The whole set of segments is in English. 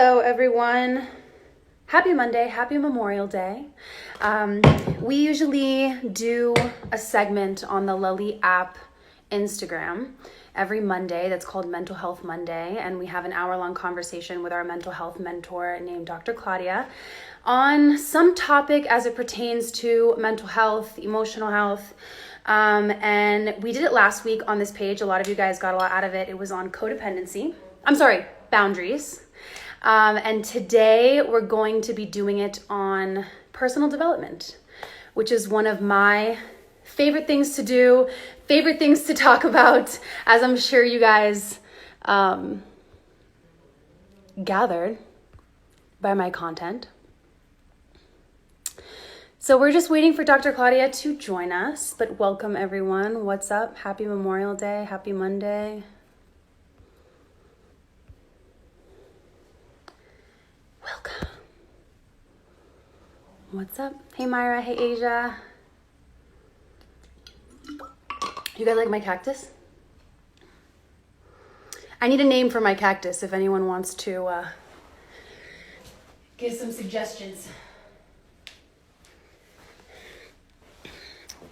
Hello, everyone. Happy Monday, happy Memorial Day. We usually do a segment on the Lully app Instagram every Monday that's called Mental Health Monday, and we have an hour-long conversation with our mental health mentor named Dr. Claudia on some topic as it pertains to mental health, emotional health. And we did it last week on this page. A lot of you guys got a lot out of it. It was on codependency. Boundaries. And today we're going to be doing it on personal development, which is one of my favorite things to do, favorite things to talk about, as I'm sure you guys gathered by my content. So we're just waiting for Dr. Claudia to join us, but welcome everyone. What's up? Happy Memorial Day. Happy Monday. Welcome. What's up? Hey Myra, hey Asia. You guys like my cactus? I need a name for my cactus if anyone wants to give some suggestions.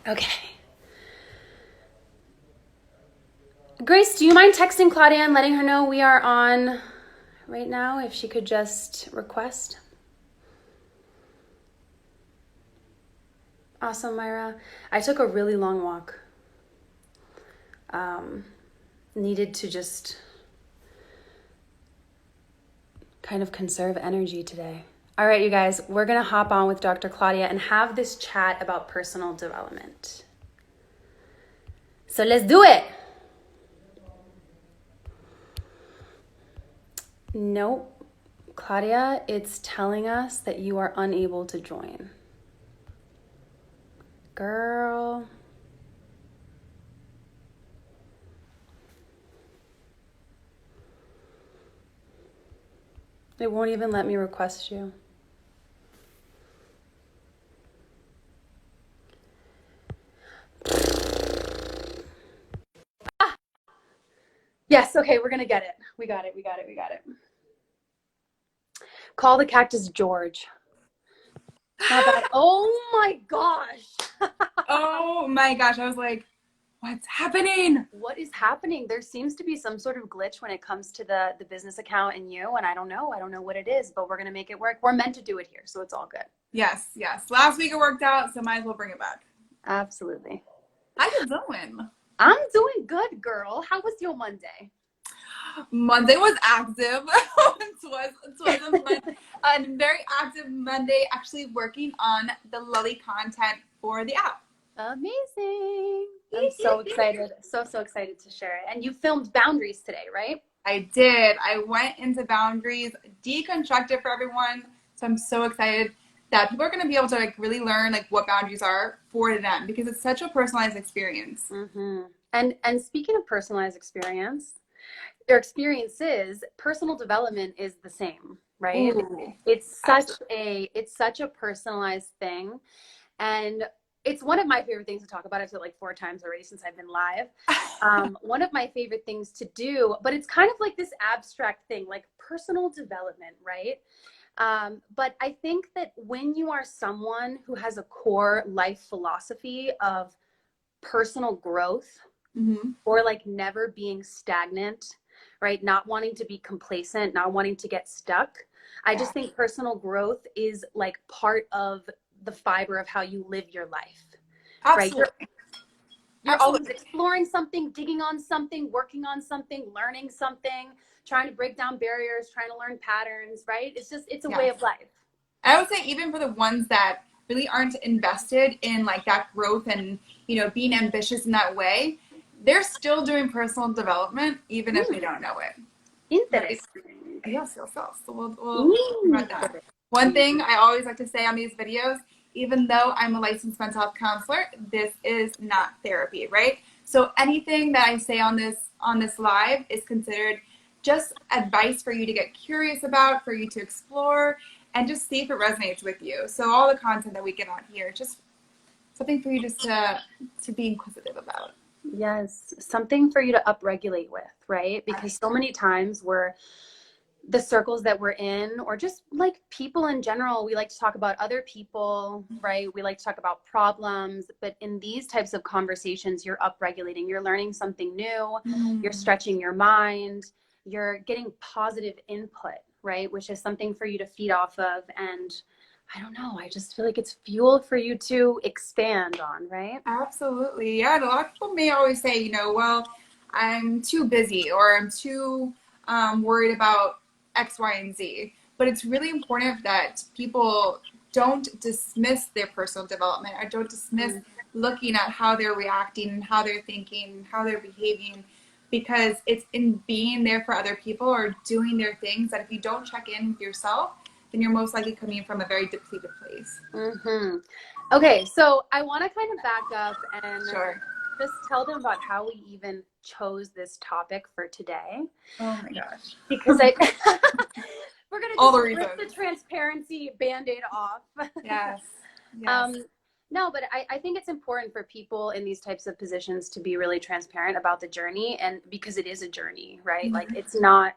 Okay. Grace, do you mind texting Claudia and letting her know we are on right now, if she could just request? Awesome, Myra. I took a really long walk. Needed to just kind of conserve energy today. All right, you guys, we're going to hop on with Dr. Claudia and have this chat about personal development. So let's do it. Nope. Claudia, it's telling us that you are unable to join. Girl. It won't even let me request you. Yes, okay, we're gonna get it. We got it. Call the cactus George. Not bad. Oh my gosh. Oh my gosh, I was like, what's happening? What is happening? There seems to be some sort of glitch when it comes to the business account and you, and I don't know what it is, but we're gonna make it work. We're meant to do it here, so it's all good. Yes. Last week it worked out, so might as well bring it back. Absolutely. How you doing? I'm doing good, girl. How was your Monday? Monday was active. it was a very active Monday, actually working on the Lully content for the app. Amazing. I'm so excited. So excited to share it. And you filmed Boundaries today, right? I did. I went into Boundaries, deconstructed for everyone. So I'm so excited that people are going to be able to really learn what boundaries are for them, because it's such a personalized experience. Mm-hmm. And speaking of personalized experiences, personal development is the same, right? Ooh, It's such a personalized thing. And it's one of my favorite things to talk about. I've said 4 times already since I've been live. One of my favorite things to do, but it's kind of like this abstract thing, like personal development, right? But I think that when you are someone who has a core life philosophy of personal growth, mm-hmm. or never being stagnant, right? Not wanting to be complacent, not wanting to get stuck. I just think personal growth is part of the fiber of how you live your life. Absolutely. Right? You're always exploring something, digging on something, working on something, learning something, trying to break down barriers, trying to learn patterns, right? It's a way of life. I would say even for the ones that really aren't invested in that growth and, being ambitious in that way, they're still doing personal development, even if they don't know it. Interesting. Yes. So we'll talk about that. One thing I always like to say on these videos, even though I'm a licensed mental health counselor, this is not therapy, right? So anything that I say on this live is considered just advice for you to get curious about, for you to explore, and just see if it resonates with you. So all the content that we get on here, just something for you just to be inquisitive about. Yes, something for you to upregulate with, right? Because so many times we're the circles that we're in, or just like people in general, we like to talk about other people, right? We like to talk about problems, but in these types of conversations, you're upregulating, you're learning something new, you're stretching your mind, you're getting positive input, right? Which is something for you to feed off of. And I don't know, I just feel like it's fuel for you to expand on, right? Absolutely. Yeah. And a lot of people may always say, well, I'm too busy or I'm too worried about X, Y, and Z. But it's really important that people don't dismiss their personal development or don't dismiss looking at how they're reacting and how they're thinking, how they're behaving, because it's in being there for other people or doing their things that if you don't check in with yourself, then you're most likely coming from a very depleted place. Okay, so I want to kind of back up and Sure. just tell them about how we even chose this topic for today. Oh my gosh. Because we're going All the to just rip reasons. the transparency Band-Aid off. Yes. Yes. No, but I think it's important for people in these types of positions to be really transparent about the journey, and because it is a journey, right? Like it's not,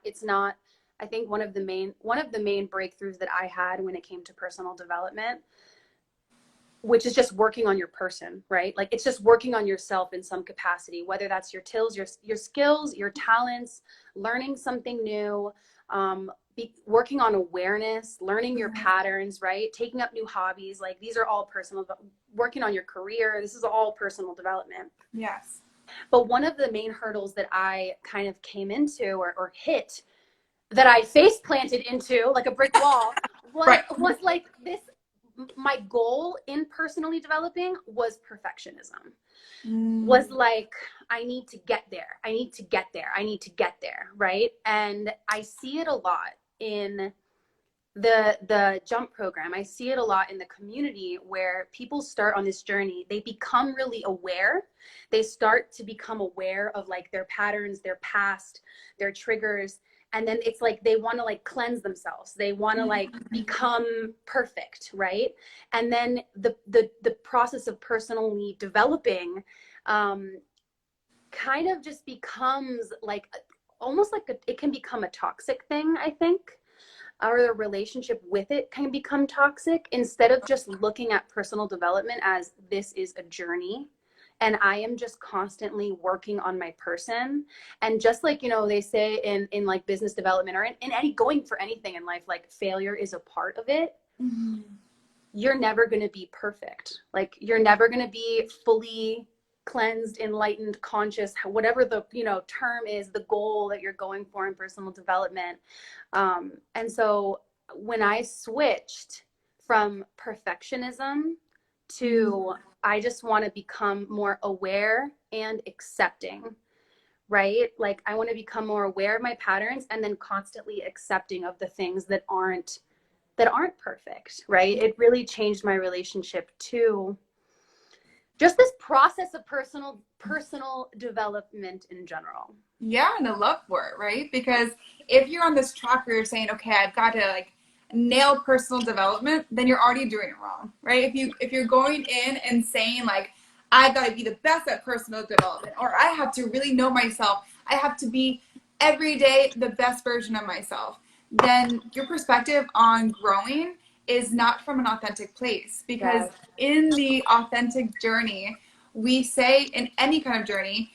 I think one of the main breakthroughs that I had when it came to personal development, which is just working on your person, right? Like it's just working on yourself in some capacity, whether that's your skills, your talents, learning something new, working on awareness, learning your patterns, right? Taking up new hobbies. Like these are all personal, working on your career. This is all personal development. Yes. But one of the main hurdles that I kind of came into or hit, that I face planted into like a brick wall was like this. My goal in personally developing was perfectionism. Was like, I need to get there. I need to get there. I need to get there. Right. And I see it a lot in the jump program. I see it a lot in the community where people start on this journey. They become really aware. They start to become aware of like their patterns, their past, their triggers. And then it's like they want to like cleanse themselves. They want to like become perfect, right? And then the process of personally developing kind of just becomes like almost like it can become a toxic thing, I think, or the relationship with it can become toxic, instead of just looking at personal development as this is a journey and I am just constantly working on my person. And just like, they say in like business development or in any going for anything in life, like failure is a part of it. You're never going to be perfect. Like you're never going to be fully cleansed, enlightened, conscious, whatever the term is, the goal that you're going for in personal development. And so when I switched from perfectionism to I just want to become more aware and accepting, right? Like I want to become more aware of my patterns and then constantly accepting of the things that aren't perfect, right? It really changed my relationship to just this process of personal development in general. Yeah, and a love for it, right? Because if you're on this track where you're saying, okay, I've got to like nail personal development, then you're already doing it wrong, right? If you're going in and saying like, I've got to be the best at personal development, or I have to really know myself, I have to be every day the best version of myself, then your perspective on growing is not from an authentic place. Because in the authentic journey, we say in any kind of journey,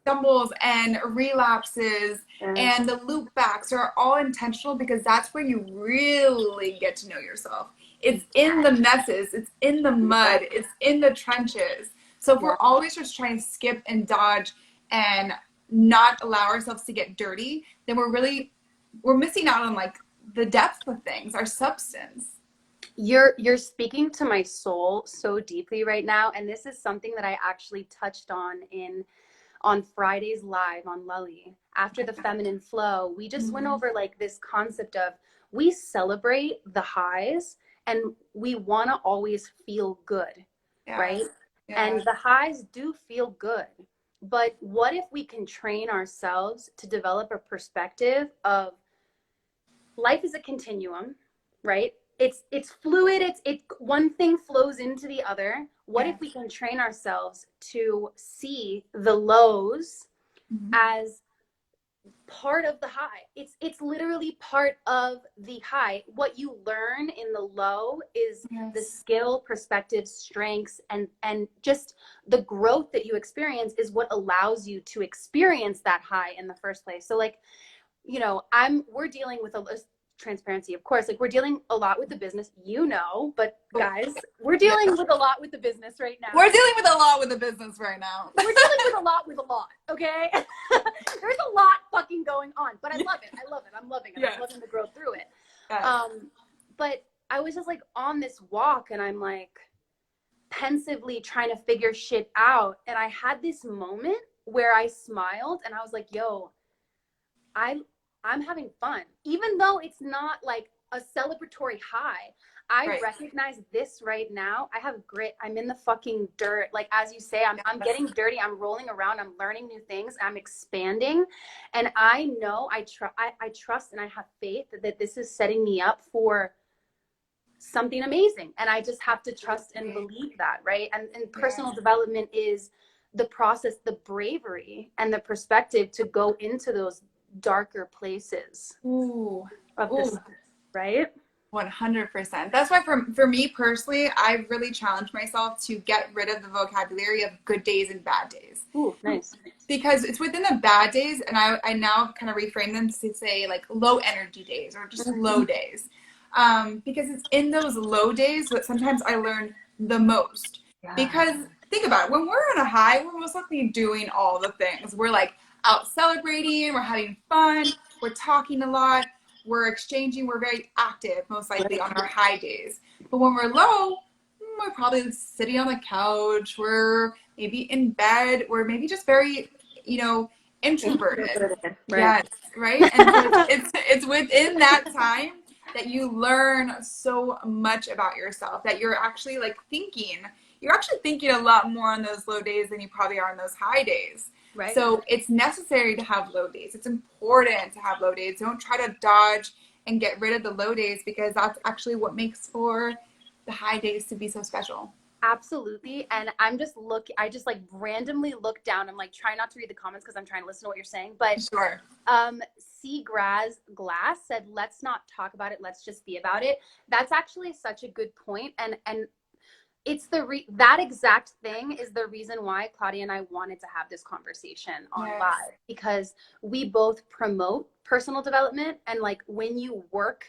stumbles and relapses and the loop backs are all intentional, because that's where you really get to know yourself. It's in the messes, it's in the mud, it's in the trenches. So if we're always just trying to skip and dodge and not allow ourselves to get dirty, then we're missing out on like the depth of things, our substance. You're speaking to my soul so deeply right now, and this is something that I actually touched on Friday's live on Lully after the feminine flow. We just went over like this concept of we celebrate the highs and we want to always feel good, right? And the highs do feel good. But what if we can train ourselves to develop a perspective of life is a continuum, right? It's fluid. It's one thing flows into the other. What if we can train ourselves to see the lows as part of the high. It's literally part of the high. What you learn in the low is the skill, perspective, strengths, and just the growth that you experience is what allows you to experience that high in the first place. So like, you know, we're dealing with a transparency, of course, like we're dealing a lot with the business, you know, but guys, we're dealing with a lot with the business right now. We're dealing with a lot with the business right now. We're dealing with a lot, okay? There's a lot fucking going on, but I love it. I'm loving it. I'm loving the growth through it. But I was just like on this walk and I'm like pensively trying to figure shit out. And I had this moment where I smiled and I was like, yo, I'm having fun, even though it's not like a celebratory high. I recognize this right now. I have grit. I'm in the fucking dirt. Like, as you say, I'm getting dirty. I'm rolling around. I'm learning new things. I'm expanding. And I know I trust and I have faith that this is setting me up for something amazing. And I just have to trust and believe that, right? And personal development is the process, the bravery and the perspective to go into those darker places of this, right? 100%. That's why for me personally, I've really challenged myself to get rid of the vocabulary of good days and bad days. Ooh, nice. Because it's within the bad days, and I now kind of reframe them to say like low energy days or just low days. Because it's in those low days that sometimes I learn the most. Because think about it, when we're on a high, we're most likely doing all the things. We're like out celebrating, we're having fun, we're talking a lot, we're exchanging, we're very active most likely on our high days. But when we're low, we're probably sitting on the couch, we're maybe in bed, we're maybe just very, you know, introverted. Yes, right? And so it's within that time that you learn so much about yourself, that you're actually like you're actually thinking a lot more on those low days than you probably are on those high days. Right. So it's necessary to have low days. It's important to have low days. Don't try to dodge and get rid of the low days, because that's actually what makes for the high days to be so special. Absolutely. And I just like randomly look down. I'm like trying not to read the comments because I'm trying to listen to what you're saying. But sure. C. Glass said, let's not talk about it. Let's just be about it. That's actually such a good point. And it's that exact thing is the reason why Claudia and I wanted to have this conversation on live, because we both promote personal development. And like when your work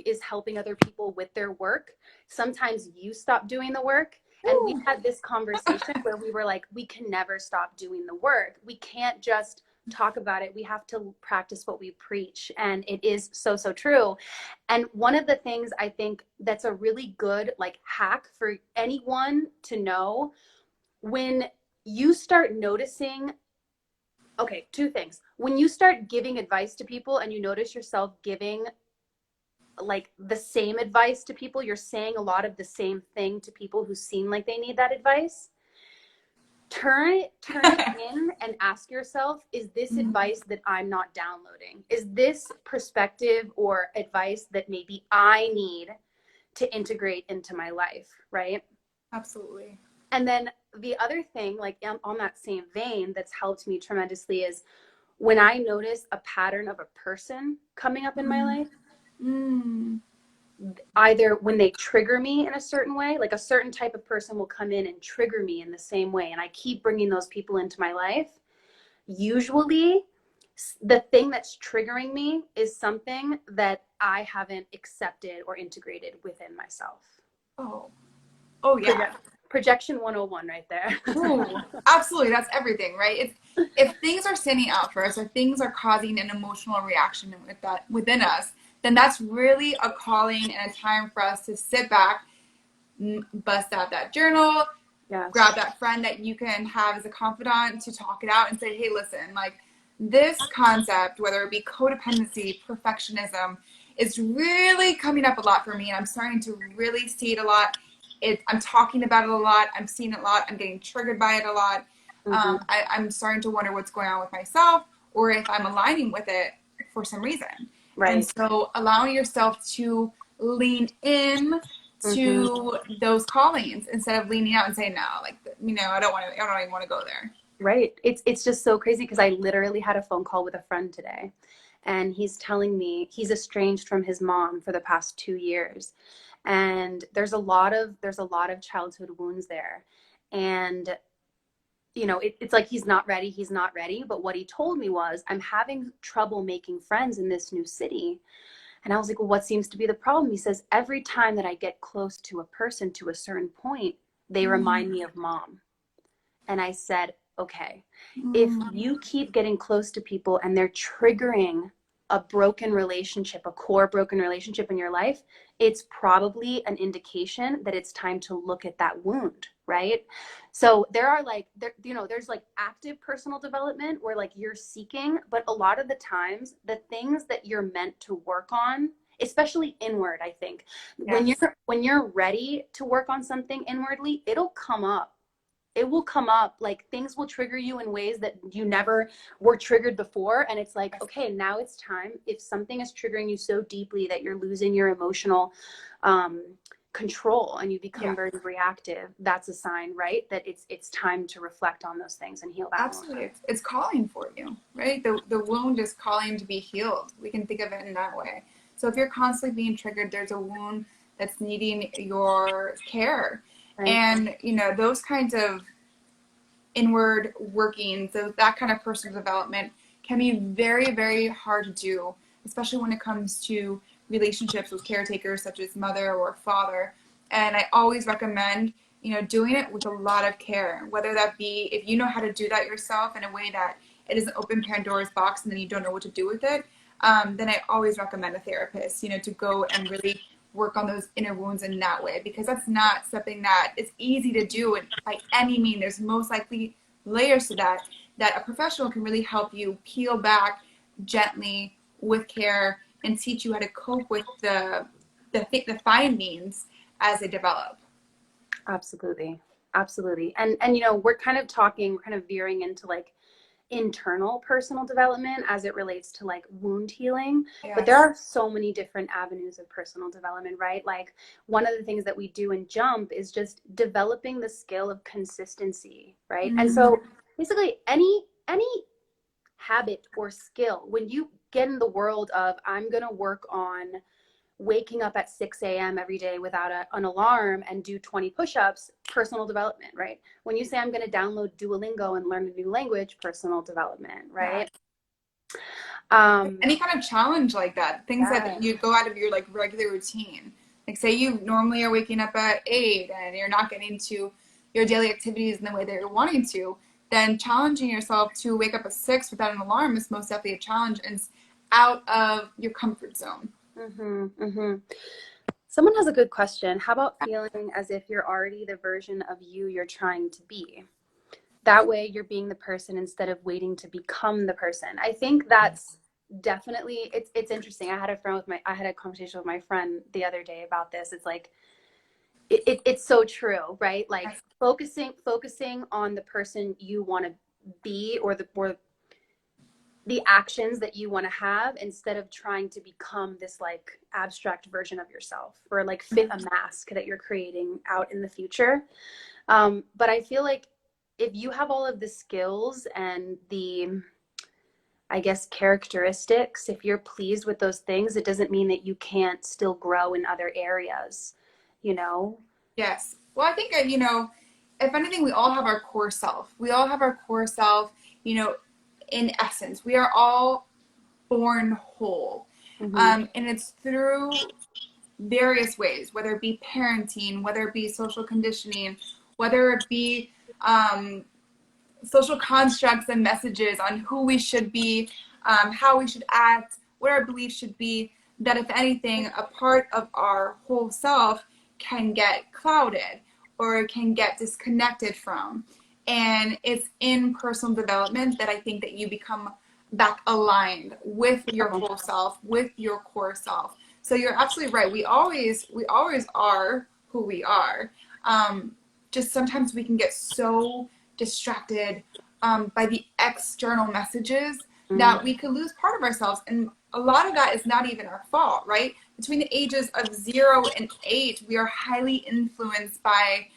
is helping other people with their work, sometimes you stop doing the work. And we had this conversation where we were like, we can never stop doing the work. We can't just talk about it. We have to practice what we preach. And it is so, so true. And one of the things I think that's a really good like hack for anyone to know, when you start noticing, okay, two things. When you start giving advice to people and you notice yourself giving like the same advice to people, you're saying a lot of the same thing to people who seem like they need that advice. Turn it in and ask yourself, is this advice that I'm not downloading? Is this perspective or advice that maybe I need to integrate into my life, right? Absolutely. And then the other thing, like on that same vein, that's helped me tremendously is when I notice a pattern of a person coming up in my life, either when they trigger me in a certain way, like a certain type of person will come in and trigger me in the same way, and I keep bringing those people into my life, usually the thing that's triggering me is something that I haven't accepted or integrated within myself. Oh yeah. Projection 101 right there. Ooh, absolutely. That's everything, right? If things are standing out for us, or things are causing an emotional reaction within us, then that's really a calling and a time for us to sit back, bust out that journal, grab that friend that you can have as a confidant to talk it out and say, hey, listen, like this concept, whether it be codependency, perfectionism, is really coming up a lot for me. And I'm starting to really see it a lot. I'm talking about it a lot. I'm seeing it a lot. I'm getting triggered by it a lot. I'm starting to wonder what's going on with myself, or if I'm aligning with it for some reason. Right. And so allowing yourself to lean in to those callings instead of leaning out and saying, no, like, you know, I don't even want to go there. Right. It's just so crazy because I literally had a phone call with a friend today, and he's telling me he's estranged from his mom for the past 2 years. And there's a lot of childhood wounds there. And it's like he's not ready. But what he told me was, I'm having trouble making friends in this new city. And I was like, well, what seems to be the problem? He says, every time that I get close to a person to a certain point, they remind me of mom. And I said, okay, if you keep getting close to people and they're triggering a broken relationship, a core broken relationship in your life, it's probably an indication that it's time to look at that wound, right? So there's like active personal development where like you're seeking, but a lot of the times the things that you're meant to work on, especially inward, I think, Yes. when you're ready to work on something inwardly, it'll come up. It will come up, like things will trigger you in ways that you never were triggered before. And it's like, okay, now it's time. If something is triggering you so deeply that you're losing your emotional control and you become very reactive, that's a sign, right? That it's time to reflect on those things and heal that Absolutely. wound. It's calling for you, right? The wound is calling to be healed. We can think of it in that way. So if you're constantly being triggered, there's a wound that's needing your care. Right. And, those kinds of inward workings, that kind of personal development can be very, very hard to do, especially when it comes to relationships with caretakers such as mother or father. And I always recommend, doing it with a lot of care, whether that be if you know how to do that yourself in a way that it doesn't open Pandora's box and then you don't know what to do with it, then I always recommend a therapist, to go and really work on those inner wounds in that way, because that's not something that is easy to do by any means. There's most likely layers to that a professional can really help you peel back gently with care and teach you how to cope with the findings as they develop. Absolutely. Absolutely. And we're kind of veering into like internal personal development as it relates to like wound healing. Yes. But there are so many different avenues of personal development, right? Like one of the things that we do in Jump is just developing the skill of consistency, right? And so basically any habit or skill, when you get in the world of, I'm going to work on waking up at 6 a.m. every day without an alarm and do 20 push-ups, personal development, right? When you say, I'm going to download Duolingo and learn a new language, personal development, right? Any kind of challenge like that, things that you go out of your like regular routine. Like say you normally are waking up at 8 and you're not getting to your daily activities in the way that you're wanting to, then challenging yourself to wake up at 6 without an alarm is most definitely a challenge, and it's out of your comfort zone. Someone has a good question. How about feeling as if you're already the version of you you're trying to be? That way you're being the person instead of waiting to become the person. I think that's definitely, it's interesting. I had a conversation with my friend the other day about this. It's like, it's so true, right? Like focusing on the person you want to be, or the actions that you want to have, instead of trying to become this like abstract version of yourself, or like fit a mask that you're creating out in the future. But I feel like if you have all of the skills and the, I guess, characteristics, if you're pleased with those things, it doesn't mean that you can't still grow in other areas, Yes. Well, I think, if anything, we all have our core self. We all have our core self, in essence. We are all born whole. And it's through various ways, whether it be parenting, whether it be social conditioning, whether it be social constructs and messages on who we should be, how we should act, what our beliefs should be, that if anything, a part of our whole self can get clouded or can get disconnected from. And it's in personal development that I think that you become back aligned with your whole self, with your core self. So you're absolutely right. We always are who we are. Just sometimes we can get so distracted by the external messages that we could lose part of ourselves. And a lot of that is not even our fault, right? Between the ages of 0 and 8, we are highly influenced by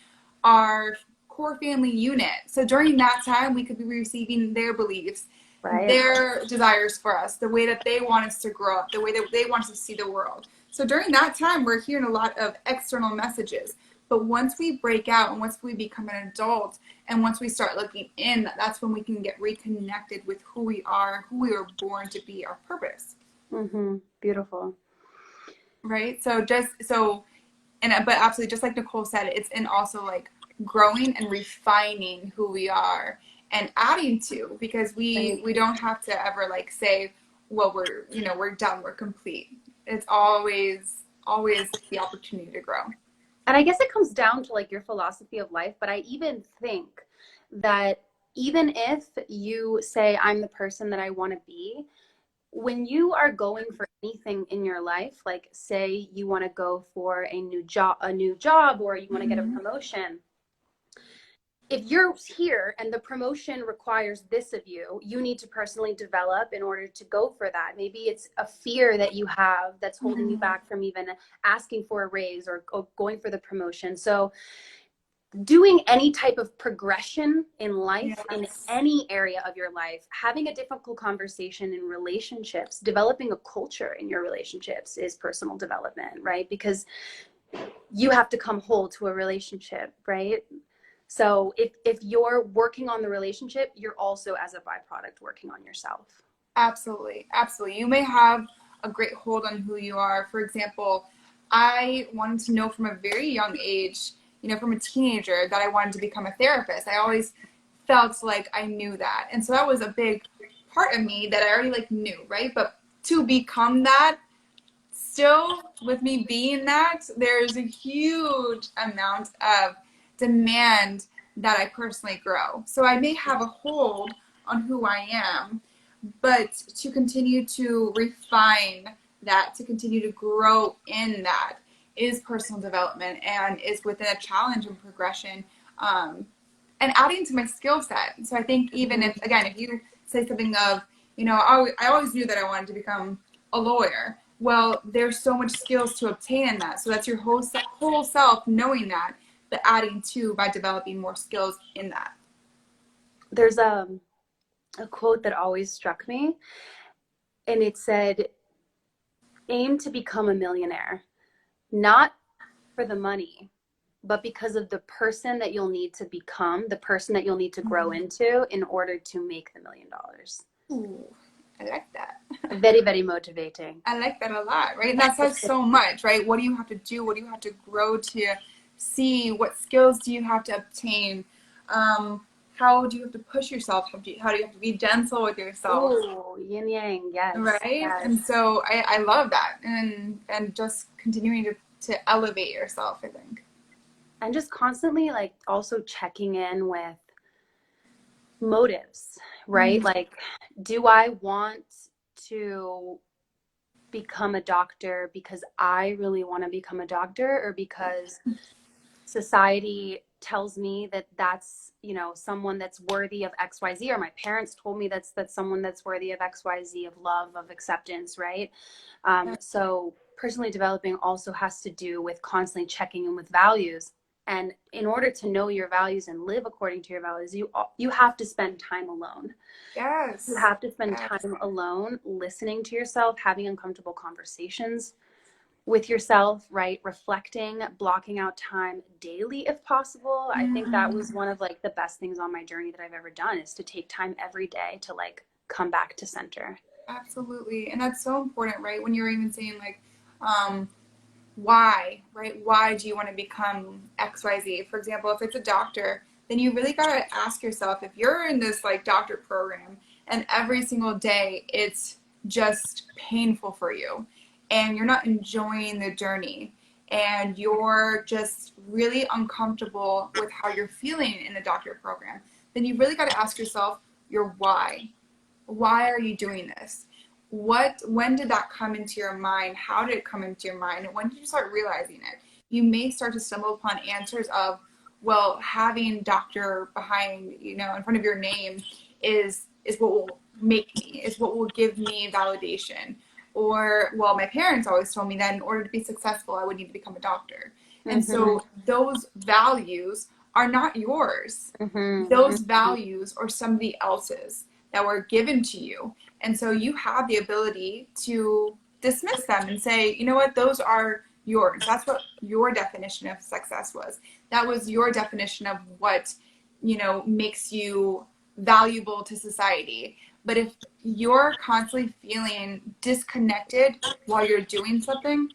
our core family unit. So during that time, we could be receiving their beliefs, Right. their desires for us, the way that they want us to grow up, the way that they want us to see the world. So during that time, we're hearing a lot of external messages. But once we break out and once we become an adult and once we start looking in, that's when we can get reconnected with who we are, who we were born to be, our purpose. Beautiful. Right? But absolutely, just like Nicole said, it's in also like growing and refining who we are and adding to, because we don't have to ever like say, well, we're done, we're complete. It's always the opportunity to grow. And I guess it comes down to like your philosophy of life, but I even think that even if you say, I'm the person that I want to be, when you are going for anything in your life, like say you want to go for a new job, or you want to get a promotion, if you're here and the promotion requires this of you, you need to personally develop in order to go for that. Maybe it's a fear that you have that's holding you back from even asking for a raise or going for the promotion. So doing any type of progression in life, in any area of your life, having a difficult conversation in relationships, developing a culture in your relationships is personal development, right? Because you have to come whole to a relationship, right? So if you're working on the relationship, you're also, as a byproduct, working on yourself. Absolutely. Absolutely. You may have a great hold on who you are. For example, I wanted to know from a very young age, from a teenager, that I wanted to become a therapist. I always felt like I knew that. And so that was a big part of me that I already like knew, right? But to become that, still with me being that, there's a huge amount of demand that I personally grow. So I may have a hold on who I am, but to continue to refine that, to continue to grow in that, is personal development and is within a challenge and progression, and adding to my skill set. So I think even if you say something of, I always knew that I wanted to become a lawyer. Well, there's so much skills to obtain in that. So that's your whole self knowing that, but adding to by developing more skills in that. There's a quote that always struck me, and it said, aim to become a millionaire, not for the money, but because of the person that you'll need to become, the person that you'll need to grow into in order to make the $1 million. Ooh, I like that. Very, very motivating. I like that a lot, right? And that says so much, right? What do you have to do? What do you have to grow to see? What skills do you have to obtain? How do you have to push yourself? How do you have to be gentle with yourself? Oh, yin yang, yes. Right? Yes. And so I love that. And just continuing to elevate yourself, I think. And just constantly like also checking in with motives, right? Like, do I want to become a doctor because I really want to become a doctor, or because society tells me that that's, someone that's worthy of XYZ, or my parents told me that's someone that's worthy of XYZ, of love, of acceptance, right? So personally developing also has to do with constantly checking in with values. And in order to know your values and live according to your values, you have to spend time alone. Yes. You have to spend time alone, listening to yourself, having uncomfortable conversations with yourself, right? Reflecting, blocking out time daily if possible. I think that was one of like the best things on my journey that I've ever done, is to take time every day to like come back to center. Absolutely. And that's so important, right? When you're even saying like, why, right? Why do you want to become XYZ? For example, if it's a doctor, then you really got to ask yourself, if you're in this like doctor program and every single day it's just painful for you and you're not enjoying the journey and you're just really uncomfortable with how you're feeling in the doctor program, then you really got to ask yourself your why. Why are you doing this? When did that come into your mind? How did it come into your mind? And when did you start realizing it? You may start to stumble upon answers of, well, having doctor behind, in front of your name is what will make me, is what will give me validation. Or, well, my parents always told me that in order to be successful, I would need to become a doctor. And so those values are not yours. Mm-hmm. Those values are somebody else's that were given to you. And so you have the ability to dismiss them and say, you know what, those are yours. That's what your definition of success was. That was your definition of what, you know, makes you valuable to society. But if you're constantly feeling disconnected while you're doing something,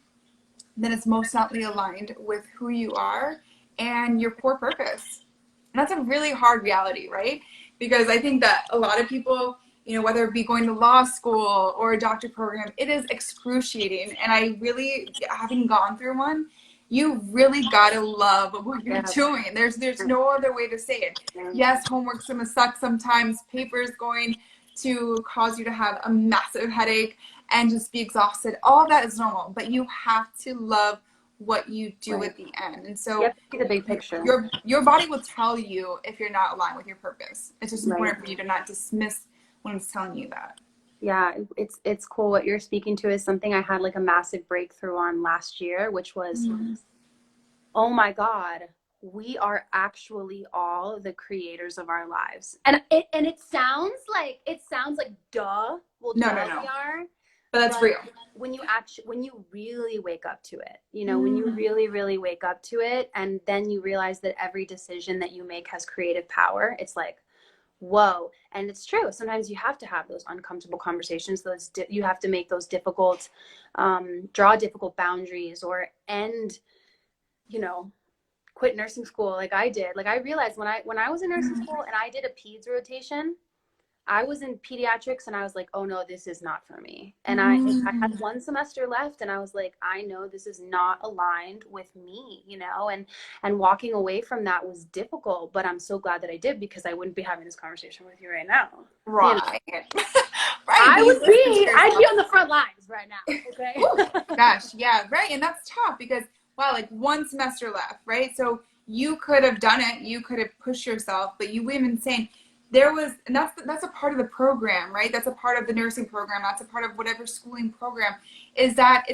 then it's most likely aligned with who you are and your core purpose. And that's a really hard reality, right? Because I think that a lot of people, you know, whether it be going to law school or a doctor program, it is excruciating. And I really, having gone through one, you really gotta love what you're doing. There's no other way to say it. Yes, homework's gonna suck sometimes. Paper's going to cause you to have a massive headache and just be exhausted. All of that is normal, but you have to love what you do at the end. And so you have to see the big picture. Your body will tell you if you're not aligned with your purpose. It's just important for you to not dismiss when it's telling you that. Yeah, it's cool. What you're speaking to is something I had like a massive breakthrough on last year, which was, oh my God, we are actually all the creators of our lives. And it sounds like duh. Well, No. we are. But that's real. When you really wake up to it, you know, when you really, really wake up to it, and then you realize that every decision that you make has creative power, it's like, whoa. And it's true. Sometimes you have to have those uncomfortable conversations. You have to make those difficult, draw difficult boundaries, or end, you know, quit nursing school like I did. Like I realized when I was in nursing school and I did a peds rotation, I was in pediatrics and I was like, oh no, this is not for me. And I had one semester left and I was like, I know this is not aligned with me, you know, and walking away from that was difficult, but I'm so glad that I did, because I wouldn't be having this conversation with you right now. Right. You know? Right. I'd be on the front lines right now. Okay. Gosh. Yeah. Right. And that's tough because, wow, like one semester left, right? So you could have done it. You could have pushed yourself, but you went insane. And that's a part of the program, right? That's a part of the nursing program. That's a part of whatever schooling program, is that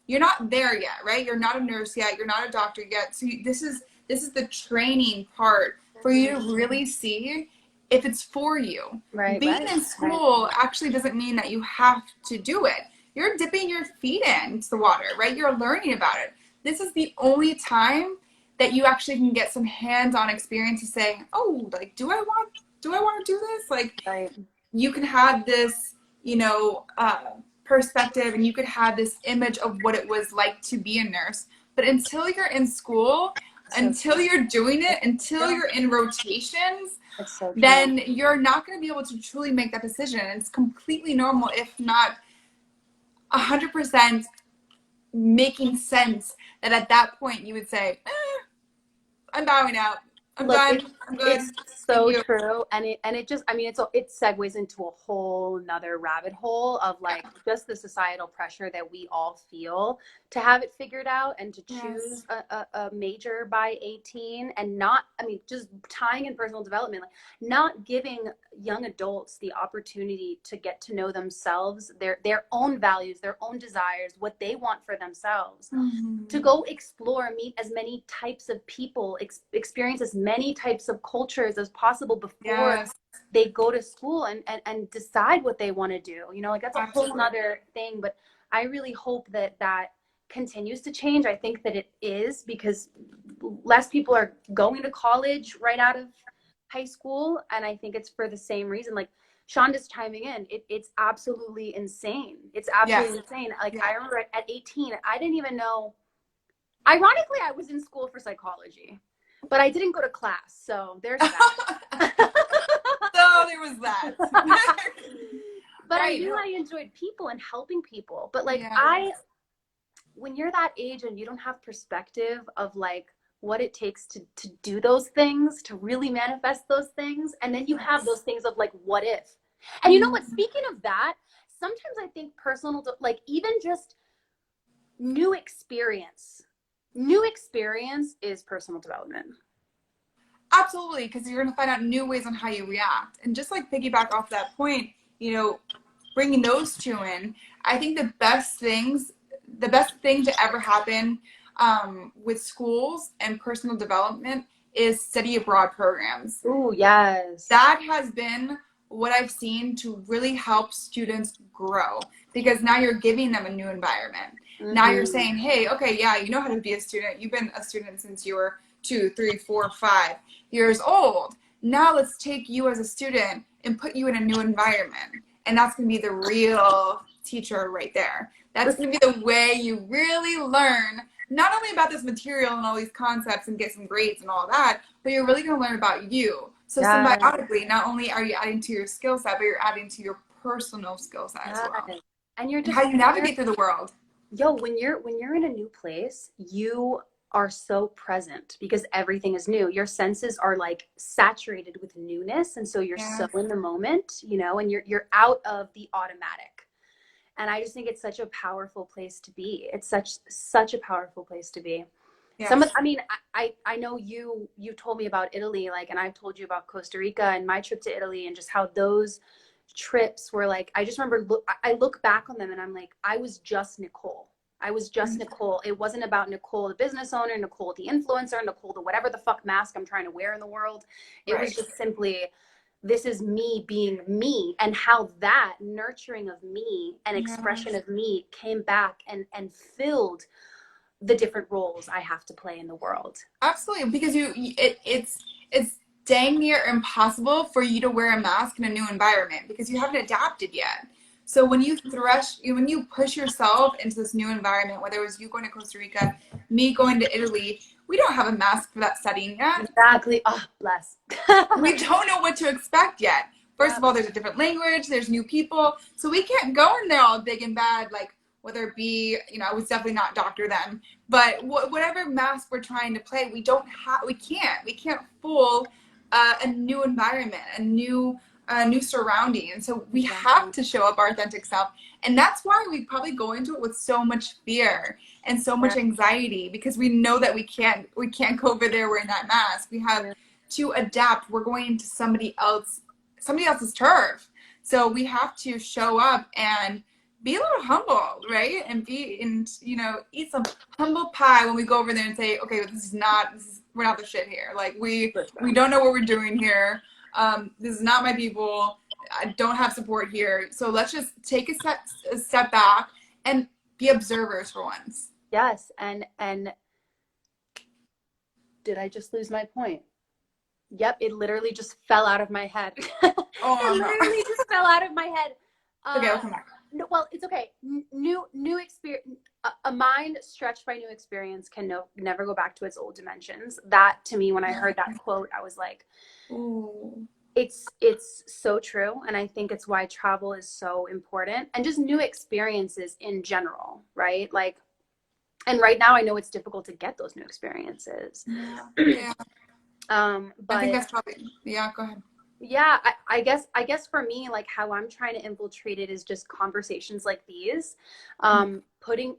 you're not there yet, right? You're not a nurse yet. You're not a doctor yet. So this is the training part for you to really see if it's for you. Right. Being in school actually doesn't mean that you have to do it. You're dipping your feet into the water, right? You're learning about it. This is the only time that you actually can get some hands-on experience to say, oh, like, do I want to do this? Like, you can have this, you know, perspective, and you could have this image of what it was like to be a nurse. But until you're in school, until you're doing it, until you're in rotations, then you're not going to be able to truly make that decision. And it's completely normal, if not 100% making sense, that at that point you would say, I'm bowing out. I'm done. I'm good. It's so true. And it just, I mean, it segues into a whole nother rabbit hole of like just the societal pressure that we all feel to have it figured out and to choose a major by 18, and not, I mean, just tying in personal development, like not giving young adults the opportunity to get to know themselves, their own values, their own desires, what they want for themselves, to go explore, meet as many types of people, experience as many types of cultures as possible before they go to school and decide what they want to do. You know, like that's a whole nother thing, but I really hope that continues to change. I think that it is, because less people are going to college right out of high school, and I think it's for the same reason. Like Shonda's chiming in, it's absolutely insane. It's absolutely insane. Like I remember at 18, I didn't even know, ironically, I was in school for psychology, but I didn't go to class, so there's that. So there was that. But I knew I enjoyed people and helping people. But like when you're that age and you don't have perspective of like what it takes to do those things, to really manifest those things, and then you have those things of like, what if? And you know what, speaking of that, sometimes I think like even just new experience is personal development. Absolutely, because you're going to find out new ways on how you react. And just like piggyback off that point, you know, bringing those two in, I think the best thing to ever happen with schools and personal development is study abroad programs. Ooh, yes. That has been what I've seen to really help students grow, because now you're giving them a new environment. Now you're saying, hey, okay, yeah, you know how to be a student. You've been a student since you were 2, 3, 4, 5 years old. Now let's take you as a student and put you in a new environment. And that's going to be the real teacher right there. That's going to be the way you really learn, not only about this material and all these concepts and get some grades and all that, but you're really going to learn about you. So symbiotically, not only are you adding to your skill set, but you're adding to your personal skill set as well. And you're just how you navigate through the world. Yo, when you're in a new place, you are so present because everything is new. Your senses are like saturated with newness, and so you're so in the moment, you know, and you're out of the automatic. And I just think it's such a powerful place to be. It's such a powerful place to be. Yes. I know you told me about Italy, like, and I've told you about Costa Rica and my trip to Italy, and just how those trips were like, I just remember, I look back on them and I'm like, I was just Nicole. I was just Nicole. It wasn't about Nicole, the business owner, Nicole, the influencer, Nicole, the whatever the fuck mask I'm trying to wear in the world. It was just simply, this is me being me, and how that nurturing of me and expression of me came back and filled the different roles I have to play in the world. Absolutely, because it's dang near impossible for you to wear a mask in a new environment because you haven't adapted yet. So when you push yourself into this new environment, whether it was you going to Costa Rica, me going to Italy, we don't have a mask for that setting yet. Exactly. Oh, bless. We don't know what to expect yet. First of all, there's a different language, there's new people. So we can't go in there all big and bad, like whether it be, you know, I was definitely not doctor then, but whatever mask we're trying to play, we can't fool a new environment, a new surrounding. And so we have to show up our authentic self. And that's why we probably go into it with so much fear and so much anxiety, because we know that we can't go over there wearing that mask. We have to adapt. We're going into somebody else's turf. So we have to show up and be a little humble, right? And eat some humble pie when we go over there and say, okay, we're not the shit here. Like we don't know what we're doing here. This is not my people. I don't have support here. So let's just take a step back and be observers for once. Yes. And did I just lose my point? Yep. It literally just fell out of my head. Oh, it literally just fell out of my head. Okay, I'll come back. No, well, it's okay. New experience. A mind stretched by new experience can never go back to its old dimensions. That, to me, when I heard that quote, I was like, ooh. It's so true. And I think it's why travel is so important, and just new experiences in general, right? Like, and right now I know it's difficult to get those new experiences. Yeah. But I think that's probably, go ahead. Yeah, I guess for me, like, how I'm trying to infiltrate it is just conversations like these, putting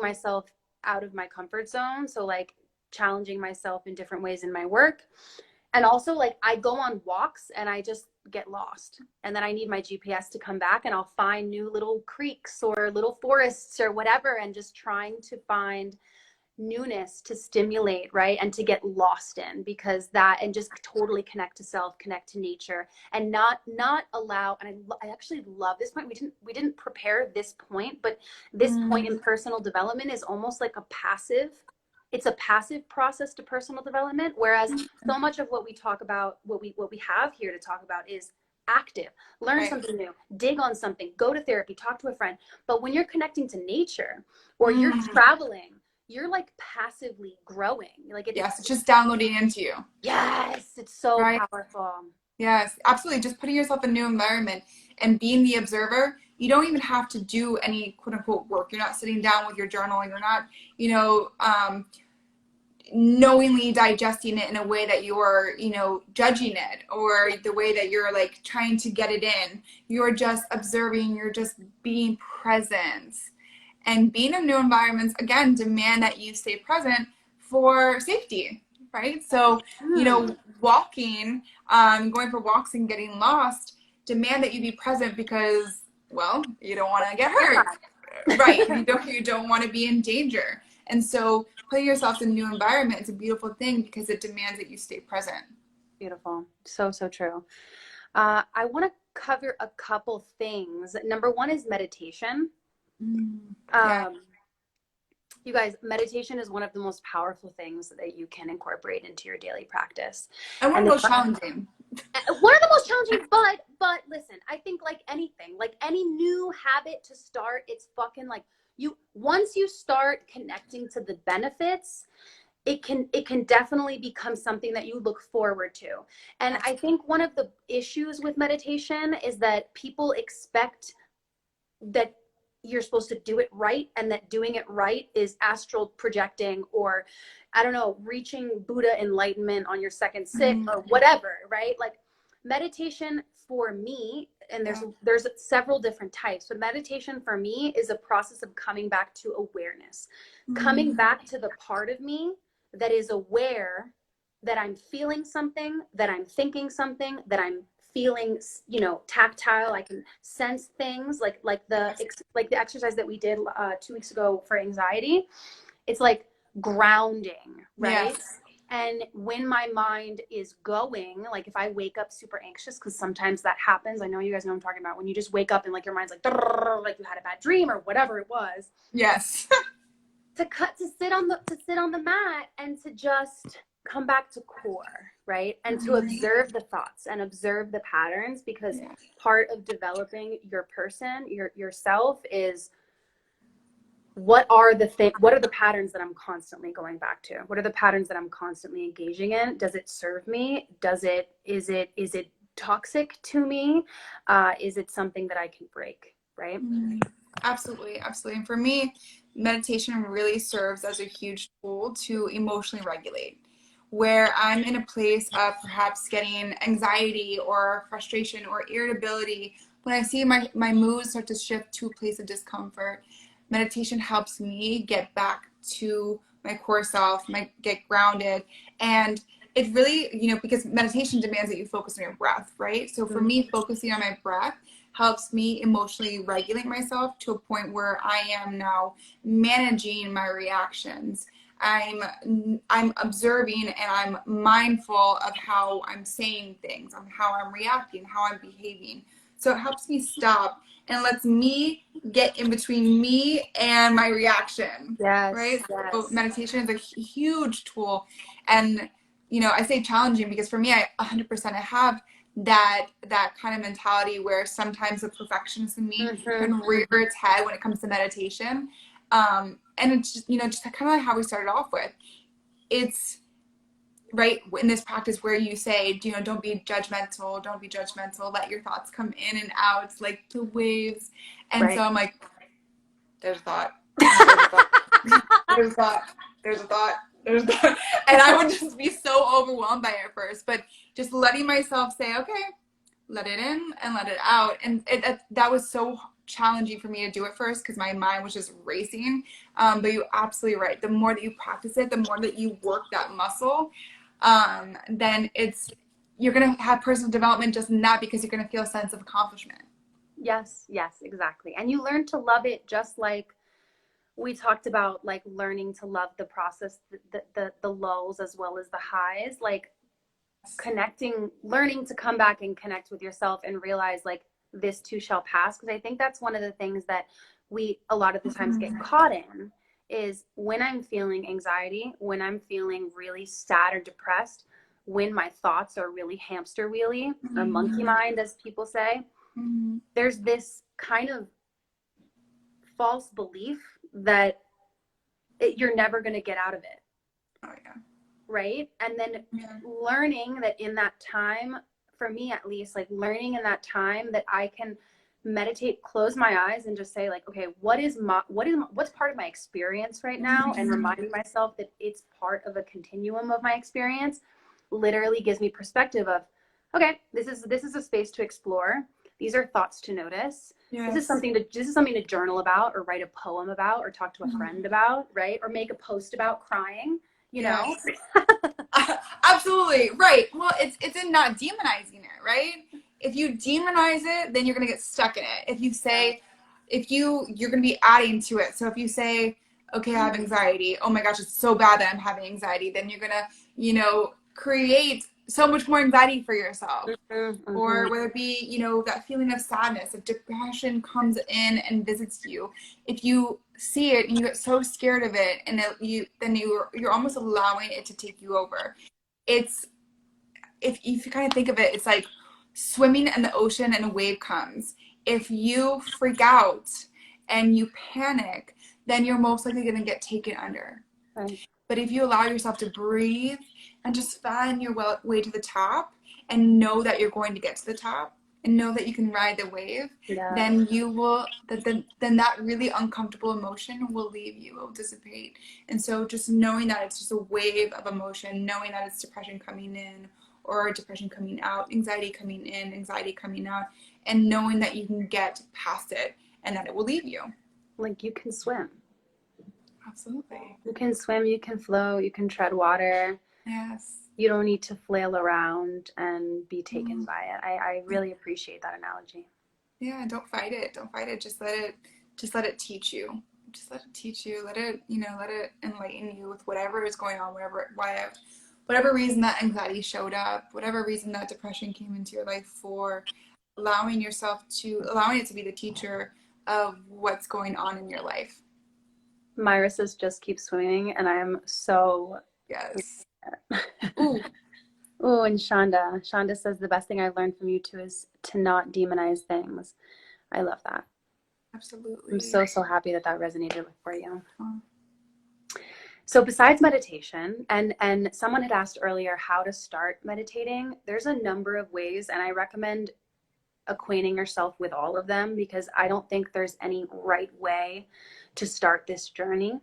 myself out of my comfort zone. So like challenging myself in different ways in my work. And also, like, I go on walks and I just get lost, and then I need my GPS to come back, and I'll find new little creeks or little forests or whatever, and just trying to find newness to stimulate, right? And to get lost in, because that, and just totally connect to self, connect to nature, and not allow. And I actually love this point. We didn't prepare this point, but this point in personal development is almost like it's a passive process to personal development, whereas so much of what we talk about, what we have here to talk about, is active. Learn something new, dig on something, go to therapy, talk to a friend. But when you're connecting to nature, or you're traveling, you're like passively growing. Like it's just downloading into you. Yes, it's so powerful. Yes, absolutely. Just putting yourself in a new environment and being the observer. You don't even have to do any quote unquote work. You're not sitting down with your journal. You're not, knowingly digesting it in a way that you're, judging it, or the way that you're like trying to get it in. You're just observing. You're just being present. And being in new environments, again, demand that you stay present for safety, right? So, walking, going for walks and getting lost, demand that you be present because, well, you don't want to get hurt, right? You don't want to be in danger. And so putting yourself in a new environment is a beautiful thing because it demands that you stay present. Beautiful. So, so true. I want to cover a couple things. Number one is meditation. Yeah. You guys, meditation is one of the most powerful things that you can incorporate into your daily practice. And one of the most challenging. One of the most challenging, but listen, I think like anything, like any new habit to start, it's fucking like once you start connecting to the benefits, it can definitely become something that you look forward to. And I think one of the issues with meditation is that people expect that you're supposed to do it right, and that doing it right is astral projecting, or I don't know, reaching Buddha enlightenment on your second sit or whatever, right? Like meditation for me, and there's several different types, but meditation for me is a process of coming back to awareness, coming back to the part of me that is aware that I'm feeling something, that I'm thinking something, that I'm feeling, tactile. I can sense things like the exercise that we did 2 weeks ago for anxiety. It's like grounding, right? Yes. And when my mind is going, like if I wake up super anxious, because sometimes that happens. I know you guys know what I'm talking about. When you just wake up and like your mind's like you had a bad dream or whatever it was. Yes. to sit on the mat and to just come back to core, right? And to observe the thoughts and observe the patterns, because part of developing your person, yourself, is what are the patterns that I'm constantly going back to? What are the patterns that I'm constantly engaging in? Does it serve me? Is it toxic to me? Is it something that I can break, right? Absolutely. And for me, meditation really serves as a huge tool to emotionally regulate. Where I'm in a place of perhaps getting anxiety or frustration or irritability, when I see my moods start to shift to a place of discomfort, meditation helps me get back to my core self, get grounded. And it really, because meditation demands that you focus on your breath, right? So for me, focusing on my breath helps me emotionally regulate myself to a point where I am now managing my reactions. I'm observing and I'm mindful of how I'm saying things, on how I'm reacting, how I'm behaving. So it helps me stop and lets me get in between me and my reaction. Yes. Right? Yes. So meditation is a huge tool. And, I say challenging because for me, I 100% have that kind of mentality where sometimes the perfectionist in me can rear its head when it comes to meditation. And it's just, just kind of like how we started off with. It's right in this practice where you say, don't be judgmental, let your thoughts come in and out like the waves. And so I'm like, there's a thought, there's a thought. And I would just be so overwhelmed by it at first, but just letting myself say, okay, let it in and let it out. And that was so challenging for me to do at first because my mind was just racing. But you're absolutely right. The more that you practice it, the more that you work that muscle, then you're going to have personal development just in that, because you're going to feel a sense of accomplishment. Yes, exactly. And you learn to love it, just like we talked about, like learning to love the process, the lulls as well as the highs, like learning to come back and connect with yourself and realize like this too shall pass. Because I think that's one of the things that we a lot of the times get caught in, is when I'm feeling anxiety, when I'm feeling really sad or depressed, when my thoughts are really hamster wheelie or monkey mind, as people say, there's this kind of false belief that you're never going to get out of it. Oh yeah. Right? And then learning that in that time, for me at least, like learning in that time that I can meditate, close my eyes and just say like, okay, what's part of my experience right now? And reminding myself that it's part of a continuum of my experience literally gives me perspective of, okay, this is a space to explore. These are thoughts to notice. Yes. This is something to journal about, or write a poem about, or talk to a friend about, right? Or make a post about crying, know? Absolutely. Right. Well, it's in not demonizing it, right? If you demonize it, then you're going to get stuck in it. If you say, you're going to be adding to it. So if you say, okay, I have anxiety. Oh my gosh, it's so bad that I'm having anxiety. Then you're gonna, create so much more anxiety for yourself. Mm-hmm. Or whether it be, that feeling of sadness, if depression comes in and visits you, if you see it and you get so scared of it, and you're almost allowing it to take you over. It's if you kind of think of it, it's like swimming in the ocean and a wave comes. If you freak out and you panic, then you're most likely going to get taken under. Right. But if you allow yourself to breathe and just find your way to the top and know that you're going to get to the top and know that you can ride the wave, Yeah. then you will, then that really uncomfortable emotion will leave you, will dissipate. And so just knowing that it's just a wave of emotion, knowing that it's depression coming in or depression coming out, anxiety coming in, anxiety coming out, and knowing that you can get past it and that it will leave you. Like you can swim. Absolutely. You can swim, you can float, you can tread water. Yes. You don't need to flail around and be taken by it. I really appreciate that analogy. Yeah, don't fight it. Don't fight it. Just let it teach you. Just let it teach you. Let it, let it enlighten you with whatever is going on, whatever reason that anxiety showed up, whatever reason that depression came into your life for, allowing it to be the teacher of what's going on in your life. Myra says just keep swimming, and I am so Yes. Ooh. Oh, and Shonda says the best thing I've learned from you too is to not demonize things. I love that. Absolutely. I'm so happy that resonated for you. So besides meditation, and someone had asked earlier how to start meditating, there's a number of ways, and I recommend acquainting yourself with all of them because I don't think there's any right way to start this journey.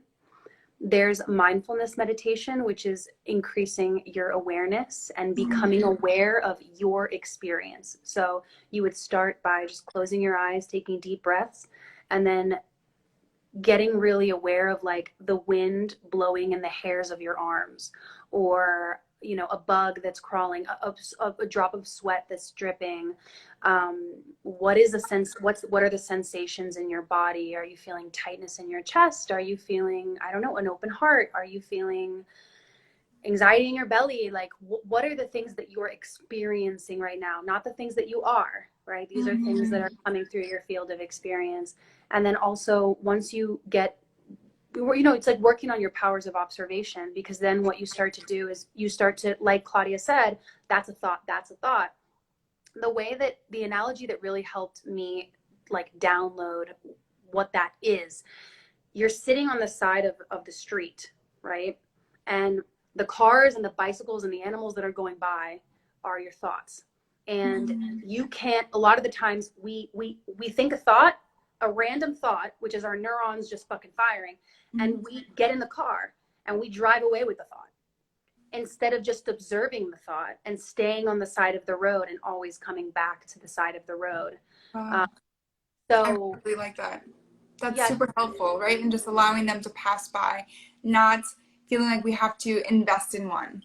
There's mindfulness meditation, which is increasing your awareness and becoming aware of your experience. So you would start by just closing your eyes, taking deep breaths, and then getting really aware of like the wind blowing in the hairs of your arms, or a bug that's crawling, a drop of sweat that's dripping. What are the sensations in your body? Are you feeling tightness in your chest? Are you feeling, I don't know, an open heart? Are you feeling anxiety in your belly? Like what are the things that you're experiencing right now? Not the things that you are, right? These are things that are coming through your field of experience. And then also once you get, it's like working on your powers of observation, because then what you start to do is you start to, like Claudia said, that's a thought. The analogy that really helped me like download what that is, you're sitting on the side of the street, right? And the cars and the bicycles and the animals that are going by are your thoughts. And you can't, a lot of the times we think a random thought, which is our neurons just fucking firing, and we get in the car and we drive away with the thought instead of just observing the thought and staying on the side of the road and always coming back to the side of the road. I really like that. That's super helpful, right? And just allowing them to pass by, not feeling like we have to invest in one.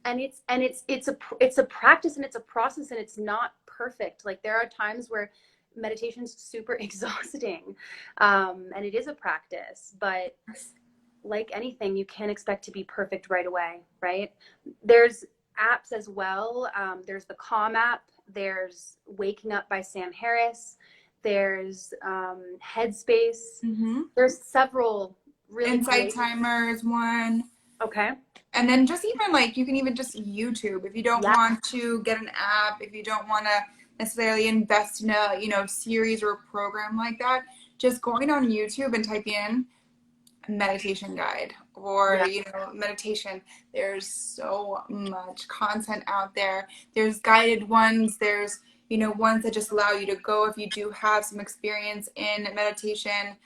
And it's a practice, and it's a process, and it's not perfect. Like there are times where meditation's super exhausting, and it is a practice, but like anything, you can't expect to be perfect right away, right? There's apps as well. There's the Calm app. There's Waking Up by Sam Harris. There's Headspace. There's several really Insight Timer is one. Okay. And then just even like, you can even just YouTube if you don't want to get an app, if you don't want to necessarily invest in a series or a program like that, just going on YouTube and typing in meditation guide or meditation. There's so much content out there. There's guided ones, there's ones that just allow you to go if you do have some experience in meditation.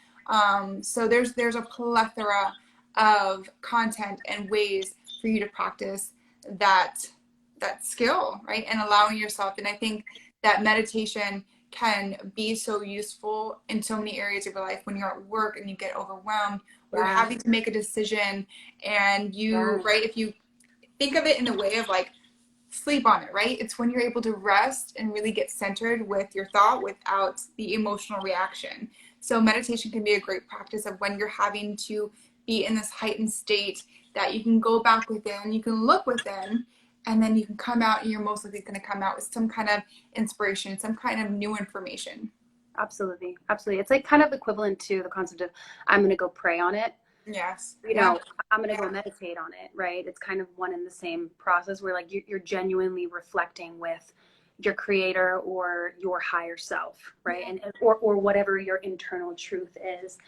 So there's a plethora of content and ways for you to practice that skill, right? And allowing yourself. And I think that meditation can be so useful in so many areas of your life when you're at work and you get overwhelmed, or you're having to make a decision, and right, if you think of it in a way of like sleep on it, right? It's when you're able to rest and really get centered with your thought without the emotional reaction. So meditation can be a great practice of when you're having to be in this heightened state, that you can go back within, you can look within, and then you can come out, and you're most likely going to come out with some kind of inspiration, some kind of new information. Absolutely. Absolutely. It's like kind of equivalent to the concept of I'm going to go pray on it. Yes. You know, I'm going to go meditate on it, right? It's kind of one and the same process where like you're genuinely reflecting with your creator or your higher self, right? And or whatever your internal truth is.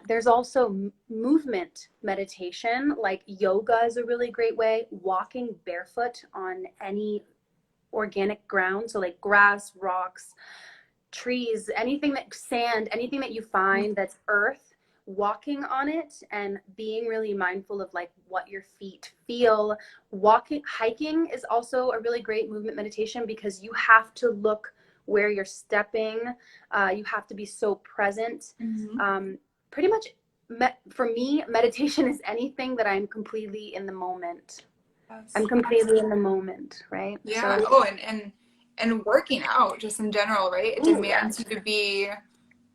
There's also movement meditation, like yoga is a really great way. Walking barefoot on any organic ground, so like grass, rocks, trees, anything that sand, anything that you find that's earth, walking on it and being really mindful of like what your feet feel. Hiking is also a really great movement meditation because you have to look where you're stepping. You have to be so present. Pretty much for me, meditation is anything that I'm completely in the moment. I'm completely in the moment, right? Yeah. So, Oh, and working out just in general, right? It demands you to be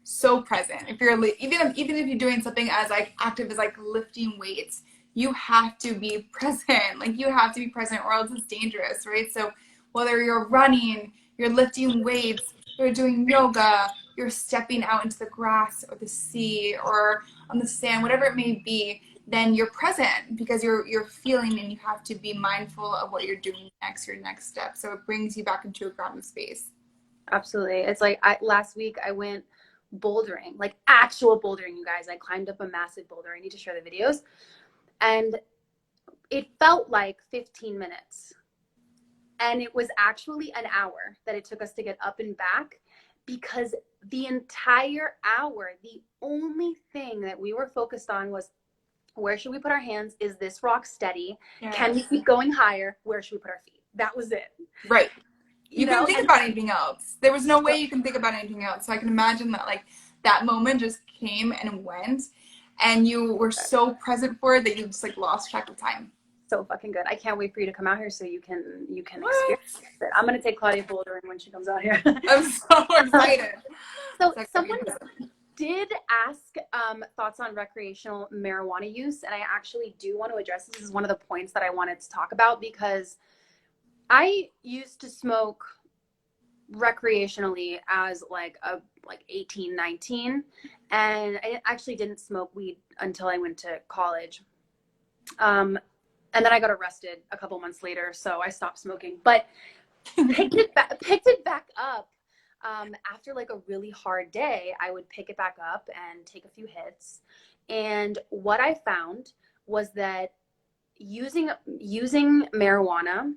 so present. If you're even if you're doing something as like active as like lifting weights, you have to be present. Like you have to be present, or else it's dangerous, right? So whether you're running, you're lifting weights, you're doing yoga, you're stepping out into the grass or the sea or on the sand, whatever it may be, then you're present because you're feeling, and you have to be mindful of what you're doing next, your next step. So it brings you back into a grounded space. absolutely. It's like last week I went bouldering, like actual bouldering, you guys. I climbed up a massive boulder. I need to share the videos. And it felt like 15 minutes. And it was actually an hour that it took us to get up and back, because the entire hour, the only thing that we were focused on was, where should we put our hands? Is this rock steady? Yes. Can we keep going higher? Where should we put our feet? That was it. Right. You couldn't think about anything else. There was no way you can think about anything else. So I can imagine that like that moment just came and went, and you were so present for it that you just like lost track of time. So fucking good. I can't wait for you to come out here so you can experience it. I'm gonna take Claudia bouldering when she comes out here. I'm so excited. So someone did ask thoughts on recreational marijuana use, and I actually do want to address this. This is one of the points that I wanted to talk about, because I used to smoke recreationally as like 18, 19, and I actually didn't smoke weed until I went to college. And then I got arrested a couple months later, so I stopped smoking, but picked it back up. After like a really hard day, I would pick it back up and take a few hits. And what I found was that using marijuana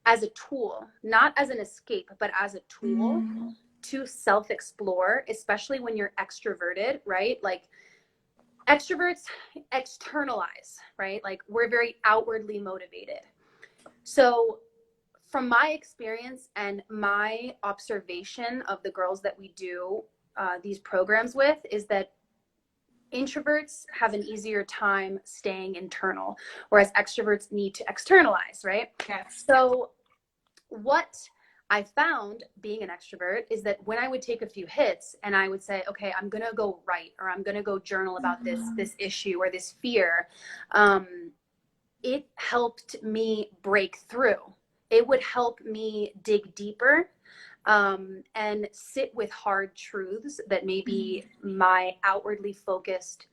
as a tool, not as an escape, but as a tool to self-explore, especially when you're extroverted, right? Like extroverts externalize, right? Like we're very outwardly motivated. So from my experience and my observation of the girls that we do these programs with, is that introverts have an easier time staying internal, whereas extroverts need to externalize, right? Yes. So what I found being an extrovert is that when I would take a few hits and I would say, okay, I'm going to go write, or I'm going to go journal about this issue or this fear, it helped me break through. It would help me dig deeper and sit with hard truths that maybe my outwardly focused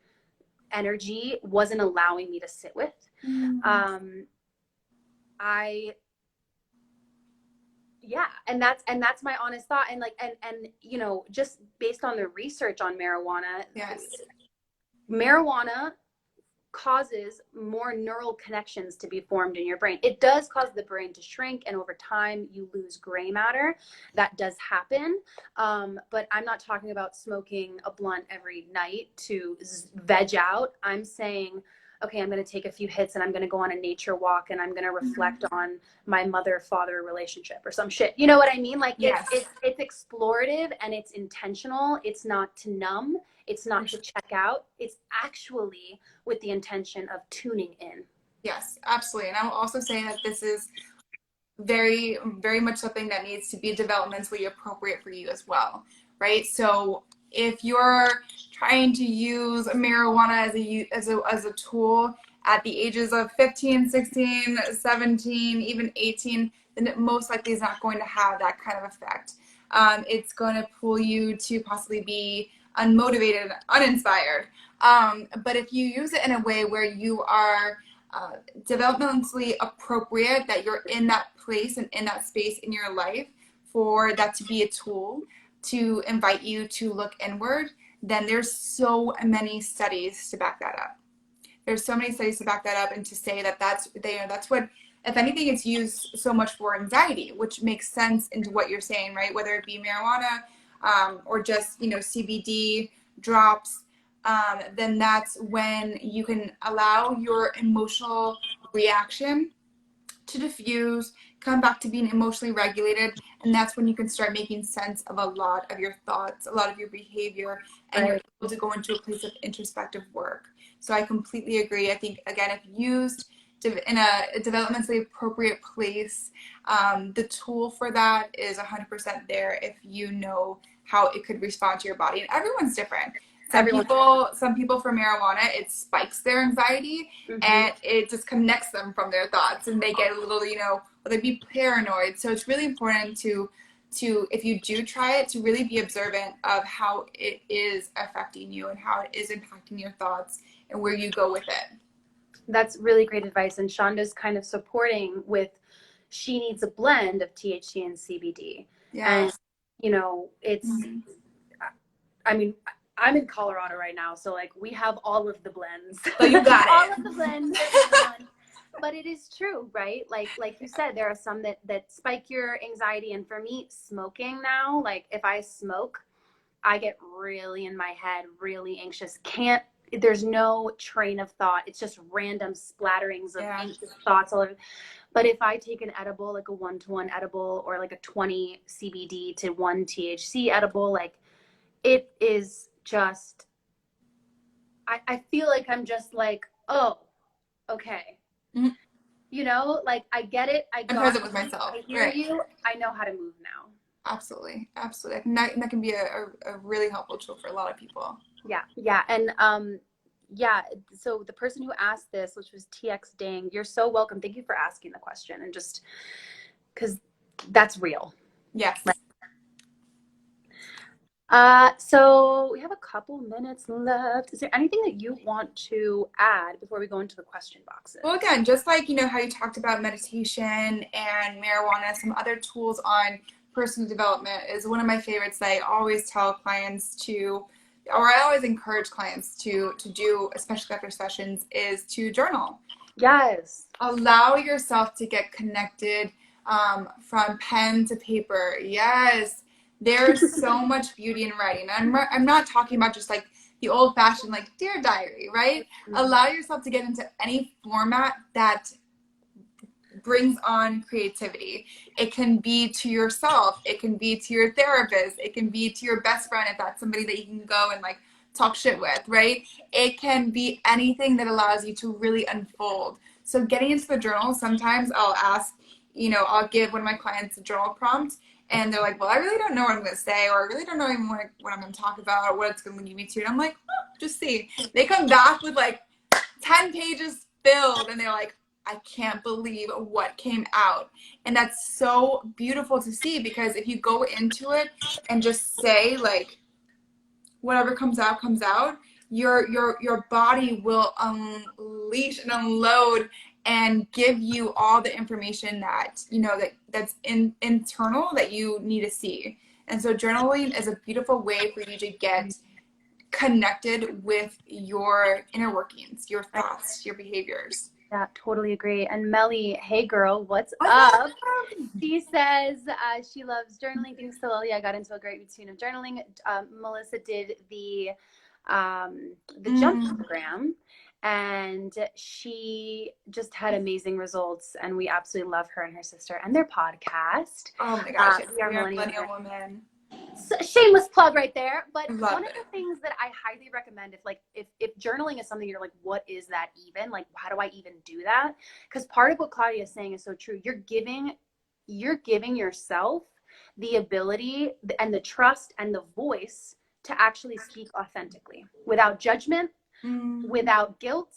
energy wasn't allowing me to sit with. And that's my honest thought. And like, and you know, just based on the research on marijuana, marijuana causes more neural connections to be formed in your brain. It does cause the brain to shrink, and over time you lose gray matter. That does happen. But I'm not talking about smoking a blunt every night to veg out. I'm saying, okay, I'm going to take a few hits and I'm going to go on a nature walk and I'm going to reflect on my mother-father relationship or some shit. You know what I mean? Like it's explorative and it's intentional. It's not to numb. It's not to check out. It's actually with the intention of tuning in. Yes, absolutely. And I will also say that this is very, very much something that needs to be developmentally appropriate for you as well, right? So If you're trying to use marijuana as a tool at the ages of 15, 16, 17, even 18, then it most likely is not going to have that kind of effect. It's going to pull you to possibly be unmotivated, uninspired. But if you use it in a way where you are developmentally appropriate, that you're in that place and in that space in your life for that to be a tool to invite you to look inward, then there's so many studies to back that up. There's so many studies to back that up and to say that that's what, if anything, it's used so much for anxiety, which makes sense into what you're saying, right? Whether it be marijuana or just, CBD drops, then that's when you can allow your emotional reaction to diffuse, come back to being emotionally regulated, and that's when you can start making sense of a lot of your thoughts, a lot of your behavior, and you're able to go into a place of introspective work. So I completely agree. I think, again, if used in a developmentally appropriate place, the tool for that is 100% there if you know how it could respond to your body. And everyone's different. Some people for marijuana, it spikes their anxiety and it just connects them from their thoughts and they get a little, or they be paranoid. So it's really important to if you do try it, to really be observant of how it is affecting you and how it is impacting your thoughts and where you go with it. That's really great advice. And Shonda's kind of supporting with, she needs a blend of THC and CBD. Yeah. And, it's, I mean, I'm in Colorado right now, so like we have all of the blends. So you got all of the blends. But it is true, right? Like you said, there are some that spike your anxiety. And for me, smoking now, like if I smoke, I get really in my head, really anxious. There's no train of thought. It's just random splatterings of anxious thoughts all over. But if I take an edible, like a 1-to-1 edible or like a 20 CBD to 1 THC edible, like it is just, I feel like I'm just like, oh, okay. Mm-hmm. Like I get it. I'm present with myself. I hear you. I know how to move now. Absolutely. Absolutely. That can be a really helpful tool for a lot of people. Yeah. Yeah. And, so the person who asked this, which was TX Dang, you're so welcome. Thank you for asking the question, and just because that's real. Yes. So we have a couple minutes left. Is there anything that you want to add before we go into the question boxes? Well, again, just like, how you talked about meditation and marijuana, some other tools on personal development is one of my favorites that I always tell clients I always encourage clients to do, especially after sessions, is to journal. Yes. Allow yourself to get connected from pen to paper. Yes. There's so much beauty in writing. I'm not talking about just like the old-fashioned like Dear Diary, right? Mm-hmm. Allow yourself to get into any format that brings on creativity. It can be to yourself. It can be to your therapist. It can be to your best friend if that's somebody that you can go and like talk shit with, right? It can be anything that allows you to really unfold. So getting into the journal, sometimes I'll ask, I'll give one of my clients a journal prompt and they're like, well, I really don't know what I'm going to say, or I really don't know even what I'm going to talk about or what it's going to lead me to. And I'm like, just see. They come back with like 10 pages filled and they're like, I can't believe what came out. And that's so beautiful to see, because if you go into it and just say like, whatever comes out, your body will unleash and unload and give you all the information that, that's internal that you need to see. And so journaling is a beautiful way for you to get connected with your inner workings, your thoughts, your behaviors. Yeah, totally agree. And Melly, hey girl, what's up? She says she loves journaling. Thanks to Lily, I got into a great routine of journaling. Melissa did the jump program, and she just had amazing results. And we absolutely love her and her sister and their podcast. Oh my gosh, we are Millennial Women. So, shameless plug right there. But one of the things that I highly recommend, if journaling is something you're like, what is that even? Like, how do I even do that? Because part of what Claudia is saying is so true. You're giving yourself the ability and the trust and the voice to actually speak authentically without judgment, without guilt,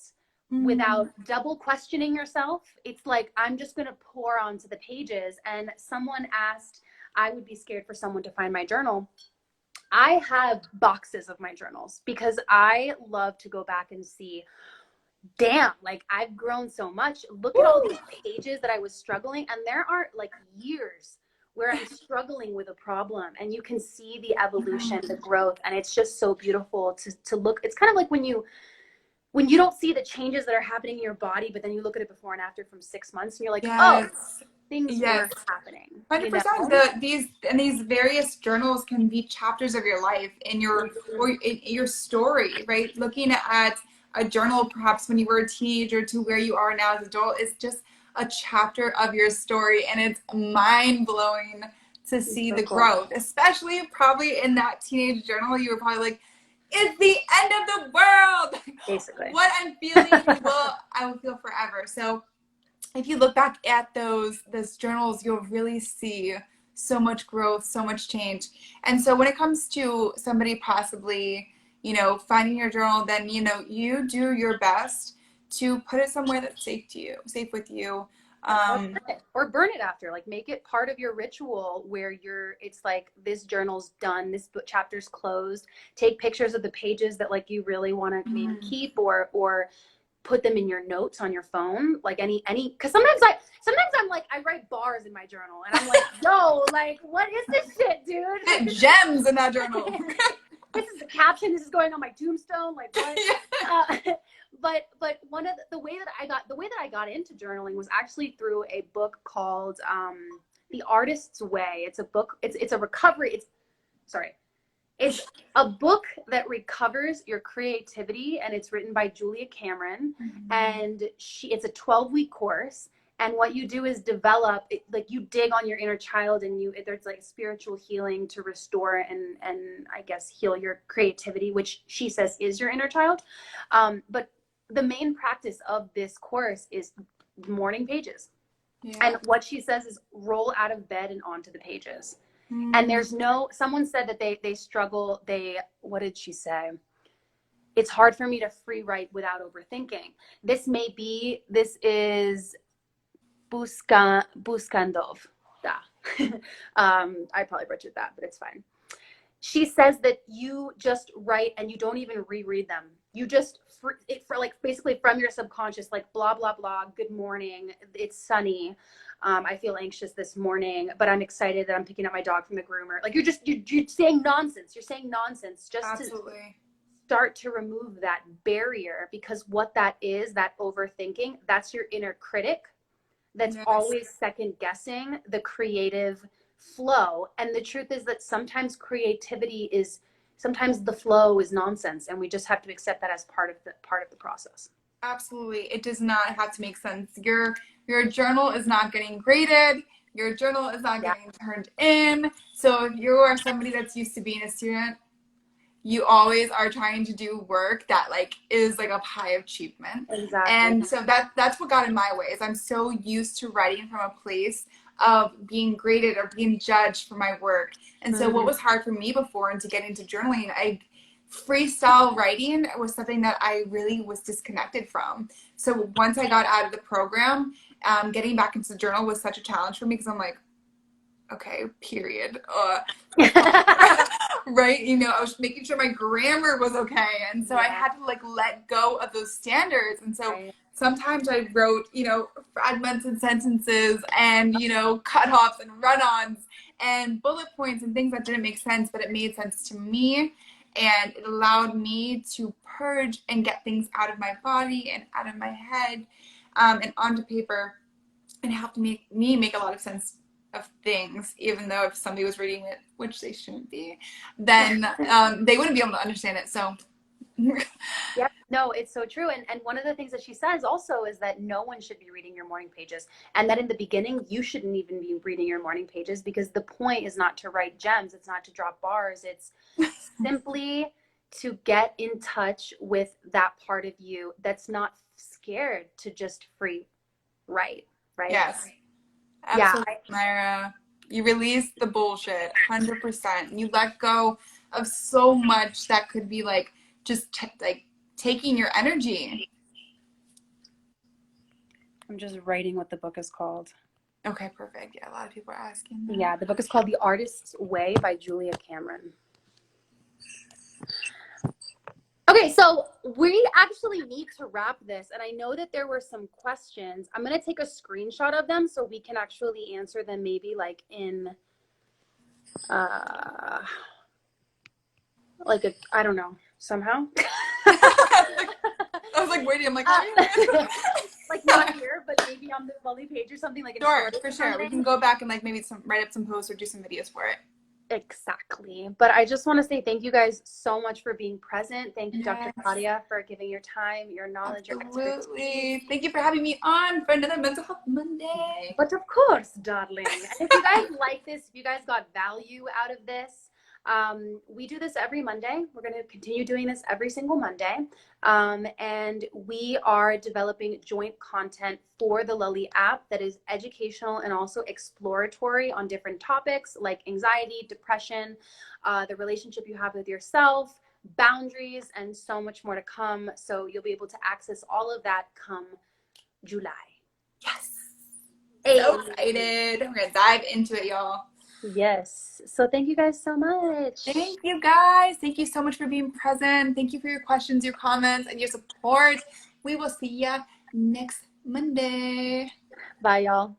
without double questioning yourself. It's like, I'm just going to pour onto the pages. And someone asked, I would be scared for someone to find my journal. I have boxes of my journals because I love to go back and see, damn, like I've grown so much. Look at all these pages that I was struggling. And there are like years where I'm struggling with a problem, and you can see the evolution, the growth. And it's just so beautiful to look. It's kind of like when you don't see the changes that are happening in your body, but then you look at it before and after from 6 months and you're like, oh, things were happening. 100%. These various journals can be chapters of your life in your story, right? Looking at a journal perhaps when you were a teenager to where you are now as an adult is just a chapter of your story, and it's mind-blowing to see the growth, especially probably in that teenage journal. You were probably like, it's the end of the world. Basically. What I'm feeling, I will feel forever. So if you look back at those journals, you'll really see so much growth, so much change. And so when it comes to somebody possibly, finding your journal, then, you do your best to put it somewhere that's safe with you. Or burn it after, like make it part of your ritual where it's like, this journal's done, this book chapter's closed. Take pictures of the pages that like you really want to maybe keep, or put them in your notes on your phone, like any because sometimes I'm like, I write bars in my journal and I'm like, yo, like what is this shit, dude? Get gems in that journal. This is the caption, this is going on my tombstone, like what? But one of the way that I got into journaling was actually through a book called The Artist's Way. It's a book, it's a recovery, it's a book that recovers your creativity, and it's written by Julia Cameron. And it's a 12-week course. And what you do is develop, like you dig on your inner child, and there's like spiritual healing to restore and I guess heal your creativity, which she says is your inner child. But the main practice of this course is morning pages. And what she says is roll out of bed and onto the pages. And someone said that they struggle. What did she say? It's hard for me to free write without overthinking. This is Buskandov. I probably butchered that, but it's fine. She says that you just write and you don't even reread them. You just basically from your subconscious, like blah, blah, blah. Good morning. It's sunny. I feel anxious this morning, but I'm excited that I'm picking up my dog from the groomer. Like you're saying nonsense. You're saying nonsense just Absolutely. To start to remove that barrier, because what that is, that overthinking, that's your inner critic that's always second guessing the creative flow. And the truth is that sometimes sometimes the flow is nonsense, and we just have to accept that as part of the process. Absolutely. It does not have to make sense. Your journal is not getting graded. Your journal is not getting turned in. So if you are somebody that's used to being a student, you always are trying to do work that like is like a high achievement. Exactly. And so that's what got in my way, is I'm so used to writing from a place of being graded or being judged for my work. And so what was hard for me before, and to get into journaling, freestyle writing was something that I really was disconnected from. So once I got out of the program, getting back into the journal was such a challenge for me, because I'm like, okay, period. Right? I was making sure my grammar was okay. And so I had to like let go of those standards. And so sometimes I wrote, fragments and sentences and, cutoffs and run-ons and bullet points and things that didn't make sense, but it made sense to me. And it allowed me to purge and get things out of my body and out of my head and onto paper, and helped me make a lot of sense of things, even though if somebody was reading it, which they shouldn't be, then they wouldn't be able to understand it. So Yep. No, it's so true. And one of the things that she says also is that no one should be reading your morning pages, and that in the beginning you shouldn't even be reading your morning pages, because the point is not to write gems. It's not to drop bars. It's simply to get in touch with that part of you that's not scared to just free write, right? Yes. Absolutely, Myra. You release the bullshit, 100%. You let go of so much that could be like just like taking your energy. I'm just writing what the book is called. Okay, perfect. Yeah, a lot of people are asking that. Yeah, the book is called The Artist's Way by Julia Cameron. Okay, so we actually need to wrap this, and I know that there were some questions. I'm going to take a screenshot of them so we can actually answer them maybe like in like a, I don't know, somehow. I was like waiting. I'm like, like not here, but maybe on the Lully page or something like. Sure, for sure. We can go back and like maybe write up some posts or do some videos for it. Exactly. But I just want to say thank you guys so much for being present. Thank you, Dr. Claudia, for giving your time, your knowledge, Absolutely. your expertise. Thank you for having me on for another Mental Health Monday. But of course, darling. And if you guys like this, if you guys got value out of this, we do this every Monday. We're going to continue doing this every single Monday. And we are developing joint content for the Lully app that is educational and also exploratory on different topics like anxiety, depression, the relationship you have with yourself, boundaries, and so much more to come. So you'll be able to access all of that come July. Yes. Hey. So excited. We're going to dive into it, y'all. Yes. So thank you guys so much. Thank you guys. Thank you so much for being present. Thank you for your questions, your comments, and your support. We will see ya next Monday. Bye, y'all.